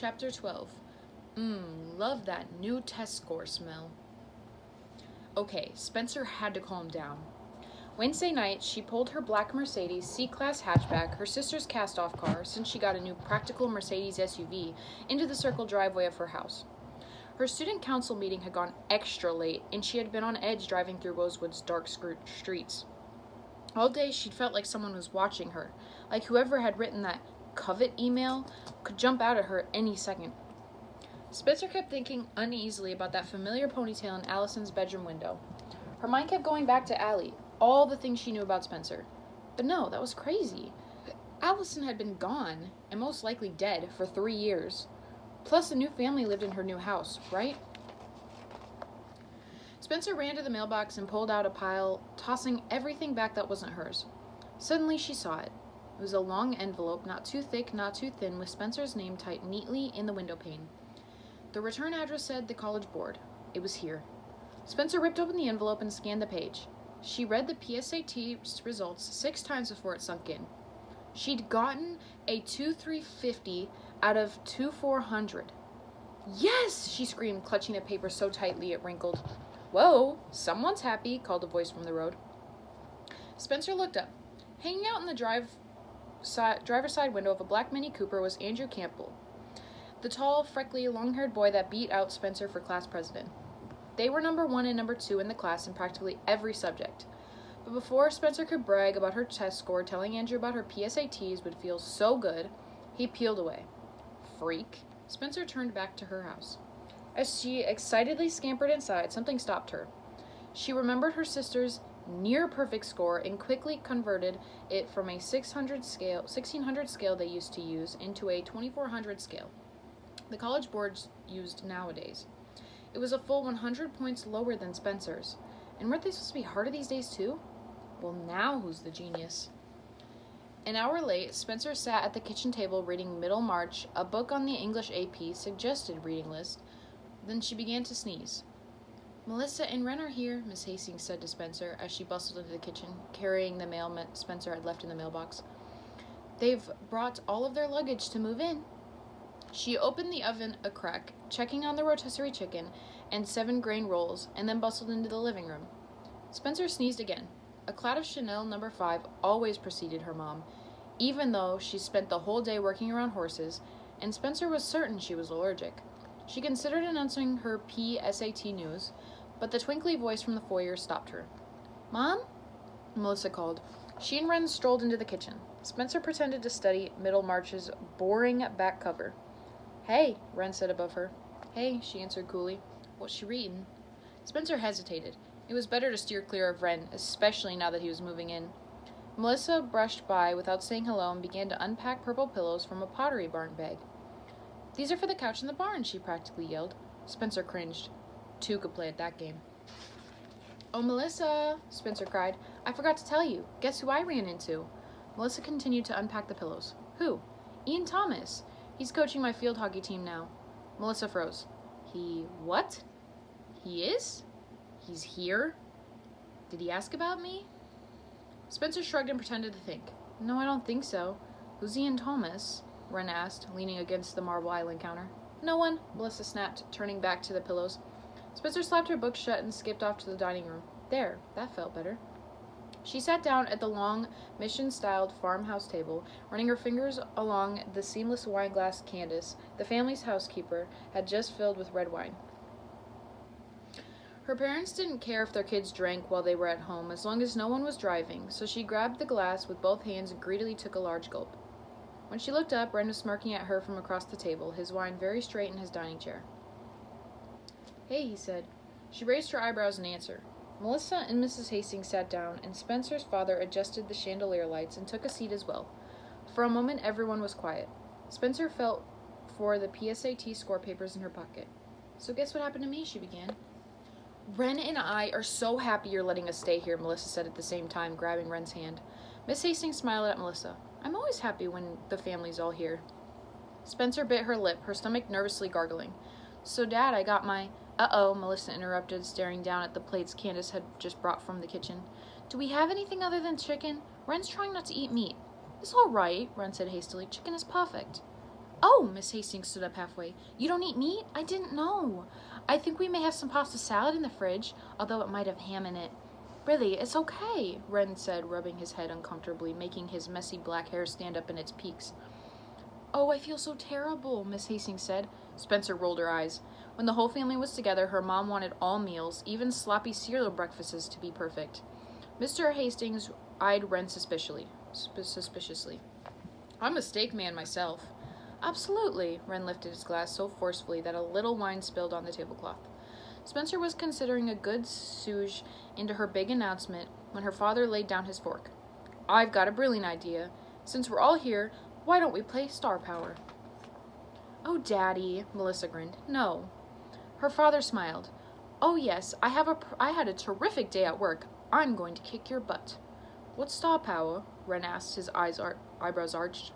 Chapter 12. Love that new test score smell. Okay, Spencer had to calm down. Wednesday night, she pulled her black Mercedes C-Class hatchback, her sister's cast-off car, since she got a new practical Mercedes SUV, into the circle driveway of her house. Her student council meeting had gone extra late, and she had been on edge driving through Rosewood's dark streets. All day, she'd felt like someone was watching her, like whoever had written that covet email could jump out at her any second. Spencer kept thinking uneasily about that familiar ponytail in Allison's bedroom window. Her mind kept going back to Allie, all the things she knew about Spencer. But no, that was crazy. Allison had been gone, and most likely dead, for 3 years. Plus, a new family lived in her new house, right? Spencer ran to the mailbox and pulled out a pile, tossing everything back that wasn't hers. Suddenly, she saw it. It was a long envelope, not too thick, not too thin, with Spencer's name typed neatly in the window pane. The return address said the College Board. It was here. Spencer ripped open the envelope and scanned the page. She read the PSAT results 6 times before it sunk in. She'd gotten a 2,350 out of 2,400. Yes! She screamed, clutching the paper so tightly it wrinkled. Whoa, someone's happy, called a voice from the road. Spencer looked up. Hanging out in the driver's side window of a black Mini Cooper was Andrew Campbell, the tall, freckly, long-haired boy that beat out Spencer for class president. They were number 1 and number 2 in the class in practically every subject. But before Spencer could brag about her test score, telling Andrew about her PSATs would feel so good, he peeled away. Freak. Spencer turned back to her house. As she excitedly scampered inside, something stopped her. She remembered her sister's near-perfect score and quickly converted it from a 1600 scale they used to use into a 2400 scale. The College Boards used nowadays. It was a full 100 points lower than Spencer's. And weren't they supposed to be harder these days too? Well, now who's the genius? An hour late, Spencer sat at the kitchen table reading Middlemarch, a book on the English AP suggested reading list. Then she began to sneeze. Melissa and Wren are here, Miss Hastings said to Spencer as she bustled into the kitchen, carrying the mail Spencer had left in the mailbox. They've brought all of their luggage to move in. She opened the oven a crack, checking on the rotisserie chicken and 7-grain rolls, and then bustled into the living room. Spencer sneezed again. A cloud of Chanel No. 5 always preceded her mom, even though she spent the whole day working around horses, and Spencer was certain she was allergic. She considered announcing her PSAT news, but the twinkly voice from the foyer stopped her. Mom? Melissa called. She and Wren strolled into the kitchen. Spencer pretended to study Middlemarch's boring back cover. Hey, Wren said above her. Hey, she answered coolly. What's she reading? Spencer hesitated. It was better to steer clear of Wren, especially now that he was moving in. Melissa brushed by without saying hello and began to unpack purple pillows from a Pottery Barn bag. These are for the couch in the barn, she practically yelled. Spencer cringed. 2 could play at that game. Oh, Melissa, Spencer cried. I forgot to tell you. Guess who I ran into? Melissa continued to unpack the pillows. Who? Ian Thomas. He's coaching my field hockey team now. Melissa froze. He what? He is? He's here? Did he ask about me? Spencer shrugged and pretended to think. No, I don't think so. Who's Ian Thomas? Wren asked, leaning against the Marble Island counter. No one, Melissa snapped, turning back to the pillows. Spencer slapped her book shut and skipped off to the dining room. There, that felt better. She sat down at the long, mission-styled farmhouse table, running her fingers along the seamless wine glass Candace, the family's housekeeper, had just filled with red wine. Her parents didn't care if their kids drank while they were at home, as long as no one was driving, so she grabbed the glass with both hands and greedily took a large gulp. When she looked up, Wren was smirking at her from across the table, his wine very straight in his dining chair. Hey, he said. She raised her eyebrows in answer. Melissa and Mrs. Hastings sat down, and Spencer's father adjusted the chandelier lights and took a seat as well. For a moment, everyone was quiet. Spencer felt for the PSAT score papers in her pocket. So guess what happened to me, she began. Wren and I are so happy you're letting us stay here, Melissa said at the same time, grabbing Wren's hand. Miss Hastings smiled at Melissa. I'm always happy when the family's all here. Spencer bit her lip, her stomach nervously gargling. So, Dad, I got my... Uh-oh, Melissa interrupted, staring down at the plates Candace had just brought from the kitchen. Do we have anything other than chicken? Wren's trying not to eat meat. It's all right, Wren said hastily. Chicken is perfect. Oh, Miss Hastings stood up halfway. You don't eat meat? I didn't know. I think we may have some pasta salad in the fridge, although it might have ham in it. Really, it's okay, Wren said, rubbing his head uncomfortably, making his messy black hair stand up in its peaks. Oh, I feel so terrible, Miss Hastings said. Spencer rolled her eyes. When the whole family was together, her mom wanted all meals, even sloppy cereal breakfasts, to be perfect. Mr. Hastings eyed Wren suspiciously. I'm a steak man myself. Absolutely, Wren lifted his glass so forcefully that a little wine spilled on the tablecloth. Spencer was considering a good souge into her big announcement when her father laid down his fork. I've got a brilliant idea. Since we're all here, why don't we play Star Power? Oh, Daddy, Melissa grinned. No. Her father smiled. Oh, yes, I had a terrific day at work. I'm going to kick your butt. What's Star Power? Wren asked, his eyebrows arched.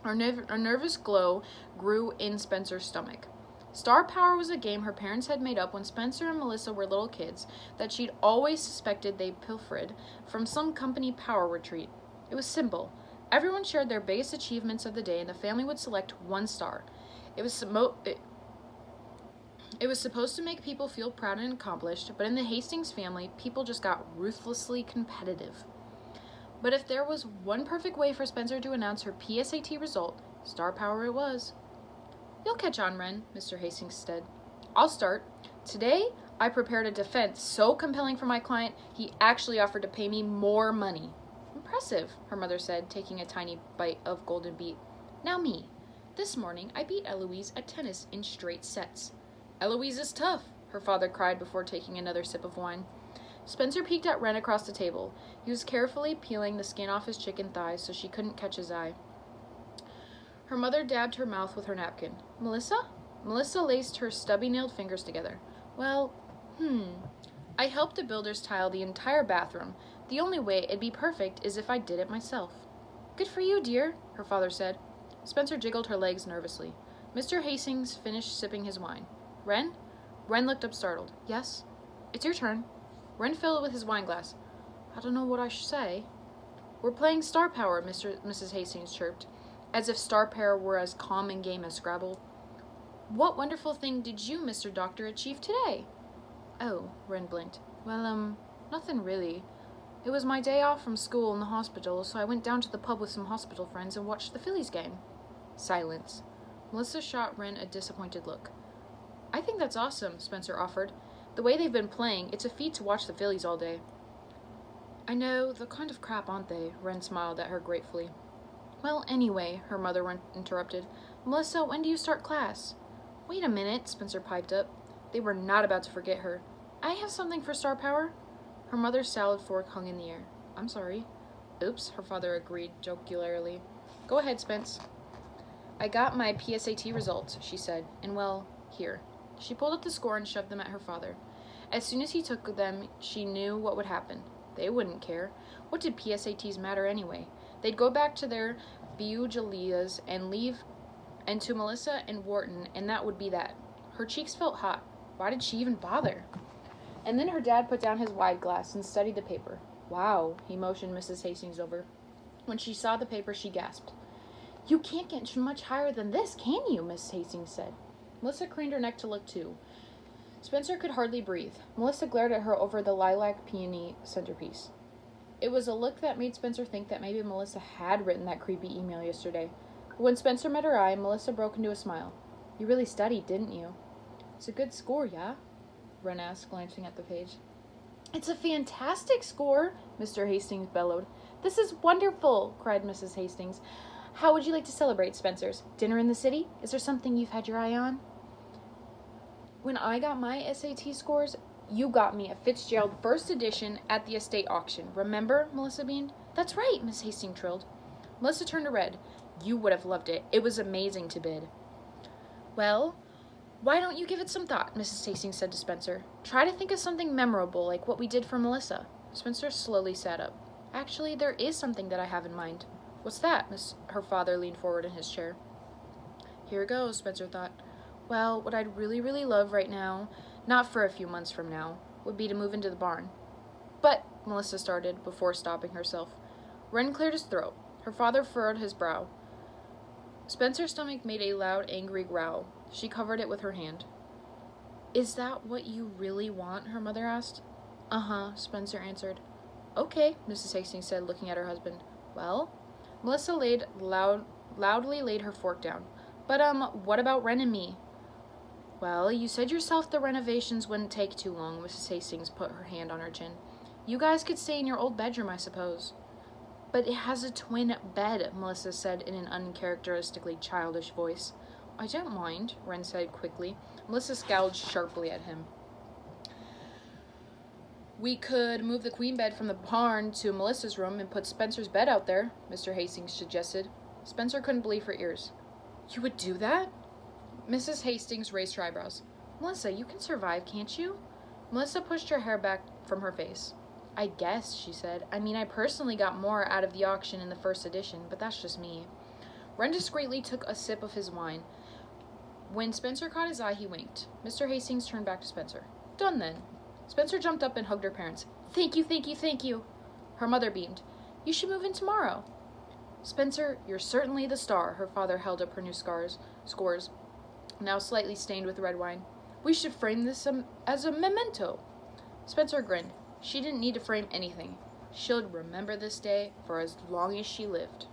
A nervous glow grew in Spencer's stomach. Star Power was a game her parents had made up when Spencer and Melissa were little kids that she'd always suspected they pilfered from some company power retreat. It was simple. Everyone shared their biggest achievements of the day, and the family would select one star. It was supposed to make people feel proud and accomplished, but in the Hastings family, people just got ruthlessly competitive. But if there was one perfect way for Spencer to announce her PSAT result, Star Power it was. You'll catch on, Wren, Mr. Hastings said. I'll start. Today, I prepared a defense so compelling for my client, he actually offered to pay me more money. Impressive, her mother said, taking a tiny bite of golden beet. Now me. This morning, I beat Eloise at tennis in straight sets. Eloise is tough, her father cried before taking another sip of wine. Spencer peeked at Wren across the table. He was carefully peeling the skin off his chicken thighs so she couldn't catch his eye. Her mother dabbed her mouth with her napkin. Melissa? Melissa laced her stubby-nailed fingers together. Well, I helped the builders tile the entire bathroom. The only way it'd be perfect is if I did it myself. Good for you, dear, her father said. Spencer jiggled her legs nervously. Mr. Hastings finished sipping his wine. Wren? Wren looked up startled. Yes? It's your turn. Wren filled with his wine glass. I don't know what I should say. We're playing Star Power, Mrs. Hastings chirped, as if Star Power were as calm and game as Scrabble. What wonderful thing did you, Mr. Doctor, achieve today? Oh, Wren blinked. Well, nothing really. It was my day off from school in the hospital, so I went down to the pub with some hospital friends and watched the Phillies game. Silence. Melissa shot Wren a disappointed look. I think that's awesome, Spencer offered. The way they've been playing, it's a feat to watch the Phillies all day. I know, they're kind of crap, aren't they? Wren smiled at her gratefully. Well, anyway, her mother interrupted. Melissa, when do you start class? Wait a minute, Spencer piped up. They were not about to forget her. I have something for Star Power. Her mother's salad fork hung in the air. I'm sorry. Oops, her father agreed jocularly. Go ahead, Spence. I got my PSAT results, she said, and well, here. She pulled up the score and shoved them at her father. As soon as he took them, she knew what would happen. They wouldn't care. What did PSATs matter anyway? They'd go back to their Bujalias and to Melissa and Wharton, and that would be that. Her cheeks felt hot. Why did she even bother? And then her dad put down his wine glass and studied the paper. Wow, he motioned Mrs. Hastings over. When she saw the paper, she gasped. You can't get much higher than this, can you? Mrs. Hastings said. Melissa craned her neck to look too. Spencer could hardly breathe. Melissa glared at her over the lilac peony centerpiece. It was a look that made Spencer think that maybe Melissa had written that creepy email yesterday. But when Spencer met her eye, Melissa broke into a smile. You really studied, didn't you? It's a good score, yeah? Wren asked, glancing at the page. It's a fantastic score, Mr. Hastings bellowed. This is wonderful, cried Mrs. Hastings. How would you like to celebrate, Spencers? Dinner in the city? Is there something you've had your eye on? When I got my SAT scores, you got me a Fitzgerald first edition at the estate auction. Remember? Melissa beamed. That's right, Miss Hastings trilled. Melissa turned to red. You would have loved it. It was amazing to bid. Well, why don't you give it some thought, Mrs. Hastings said to Spencer. Try to think of something memorable like what we did for Melissa. Spencer slowly sat up. Actually, there is something that I have in mind. What's that? Her father leaned forward in his chair. Here goes, Spencer thought. Well, what I'd really, really love right now, not for a few months from now, would be to move into the barn. But, Melissa started, before stopping herself. Wren cleared his throat. Her father furrowed his brow. Spencer's stomach made a loud, angry growl. She covered it with her hand. Is that what you really want? Her mother asked. Uh-huh, Spencer answered. Okay, Mrs. Hastings said, looking at her husband. Well? Melissa loudly laid her fork down. But, what about Ren and me? Well, you said yourself the renovations wouldn't take too long, Mrs. Hastings put her hand on her chin. You guys could stay in your old bedroom, I suppose. But it has a twin bed, Melissa said in an uncharacteristically childish voice. I don't mind, Ren said quickly. Melissa scowled sharply at him. We could move the queen bed from the barn to Melissa's room and put Spencer's bed out there, Mr. Hastings suggested. Spencer couldn't believe her ears. You would do that? Mrs. Hastings raised her eyebrows. Melissa, you can survive, can't you? Melissa pushed her hair back from her face. I guess, she said. I mean, I personally got more out of the auction in the first edition, but that's just me. Ren discreetly took a sip of his wine. When Spencer caught his eye, he winked. Mr. Hastings turned back to Spencer. Done then. Spencer jumped up and hugged her parents. Thank you, thank you, thank you. Her mother beamed. You should move in tomorrow. Spencer, you're certainly the star. Her father held up her new scores, now slightly stained with red wine. We should frame this as a memento. Spencer grinned. She didn't need to frame anything. She'll remember this day for as long as she lived.